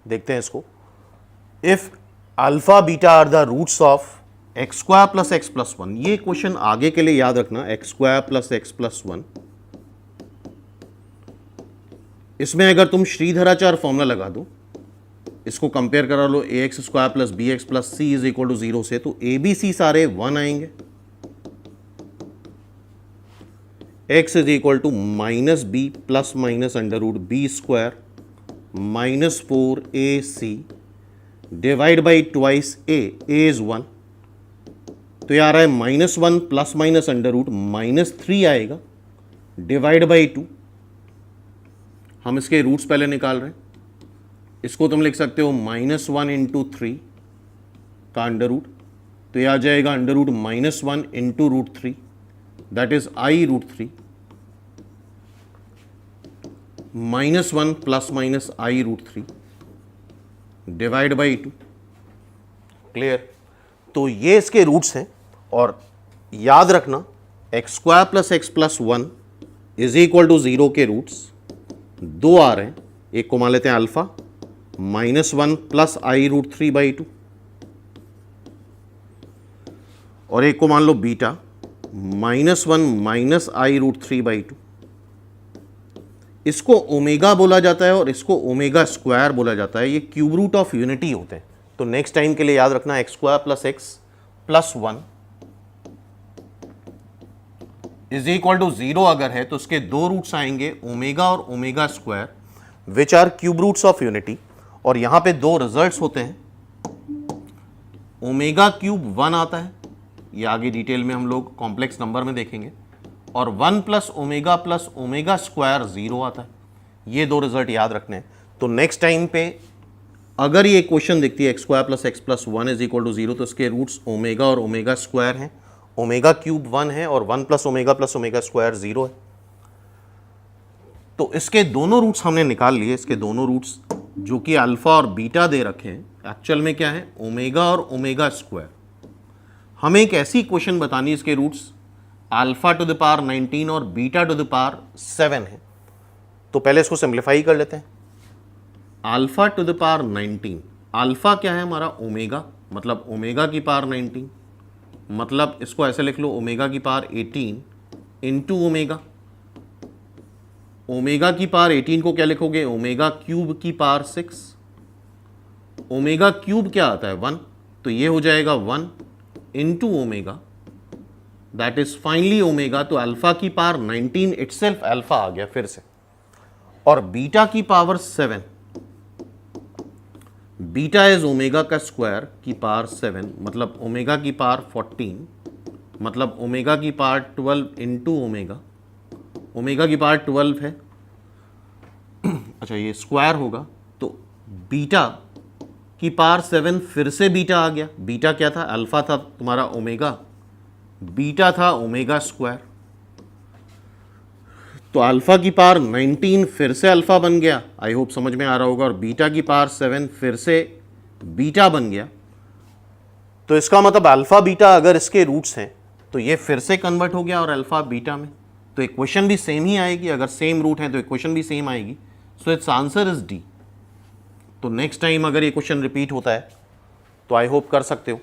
देखते हैं इसको। If alpha beta are the roots of x square plus x plus one, ये question आगे के लिए याद रखना, x square plus x plus one, इसमें अगर तुम श्रीधराचार्य फॉर्मूला लगा दो, इसको कंपेयर करा लो a x square plus b x plus c is equal to 0 से, तो ए बी सी सारे 1 आएंगे, x is equal to minus b plus minus under root b square minus 4ac divide by twice a is 1, तो ये आ रहा है -1 plus minus under root -3 आएगा divide by 2। हम इसके रूट्स पहले निकाल रहे हैं, इसको तुम लिख सकते हो -1 इंटू 3 का अंडर रूट, तो ये आ जाएगा under root -1 into root 3, that is i root 3 -1 plus minus i root 3 divide by 2। Clear? तो ये इसके रूट्स हैं, और याद रखना x square plus x plus 1 is equal to 0 के रूट्स दो आ रहे हैं, एक को मान लेते हैं alpha -1 plus i root 3 by 2, और एक को मान लो beta -1 minus i root 3 by 2। इसको ओमेगा बोला जाता है और इसको ओमेगा स्क्वायर बोला जाता है, ये क्यूब रूट ऑफ यूनिटी होते हैं। तो नेक्स्ट टाइम के लिए याद रखना x square plus x plus 1 is equal to 0 अगर है तो उसके दो रूट्स आएंगे ओमेगा और omega square, which are cube roots of unity, और यहां पे दो रिजल्ट्स होते हैं, ओमेगा क्यूब 1 आता है, ये आगे डिटेल में हम लोग कॉम्प्लेक्स नंबर में देखेंगे, और 1 प्लस ओमेगा स्क्वायर 0 आता है। ये दो रिजल्ट याद रखने हैं। तो नेक्स्ट टाइम पे अगर ये क्वेश्चन दिखती है x square plus x plus 1 is equal to 0, तो इसके रूट्स ओमेगा और ओमेगा स्क्वायर हैं, ओमेगा क्यूब 1 है और 1 प्लस ओमेगा स्क्वायर 0 है। तो इसके दोनों रूट्स हमने निकाल लिए, इसके दोनों रूट्स जो कि अल्फा और बीटा दे रखे हैं, एक्चुअल में क्या है ओमेगा और ओमेगा स्क्वायर। हमें एक ऐसी क्वेश्चन बतानी है इसके roots alpha to the power 19 और बीटा टू द पावर 7 है। तो पहले इसको सिंप्लीफाई कर लेते हैं। Alpha to the power 19, alpha क्या है हमारा ओमेगा, मतलब ओमेगा की पावर 19, मतलब इसको ऐसे लिख लो ओमेगा की पावर 18 इंटू ओमेगा। ओमेगा की पावर 18 को क्या लिखोगे ओमेगा क्यूब की पावर 6, ओमेगा क्यूब क्या आता है 1, तो ये हो जाएगा 1 into omega, that is finally omega. तो अल्फा की पावर 19 इटसेल्फ अल्फा आ गया फिर से, और बीटा की पावर 7, बीटा इज ओमेगा का स्क्वायर की पावर 7, मतलब ओमेगा की पावर 14, मतलब ओमेगा की पावर 12 इंटू ओमेगा, ओमेगा की पावर 12 है अच्छा ये स्क्वायर होगा, तो बीटा की पावर 7 फिर से बीटा आ गया। बीटा क्या था, अल्फा था तुम्हारा ओमेगा, बीटा था ओमेगा स्क्वायर, तो अल्फा की पावर 19 फिर से अल्फा बन गया, आई होप समझ में आ रहा होगा, और बीटा की पावर 7 फिर से बीटा बन गया। तो इसका मतलब अल्फा बीटा अगर इसके रूट्स हैं तो ये फिर से कन्वर्ट हो गया और अल्फा बीटा में, तो इक्वेशन भी सेम ही आएगी, अगर सेम रूट है तो इक्वेशन भी सेम आएगी। So it's answer is D. तो नेक्स्ट टाइम अगर ये क्वेश्चन रिपीट होता है तो आई होप कर सकते हो।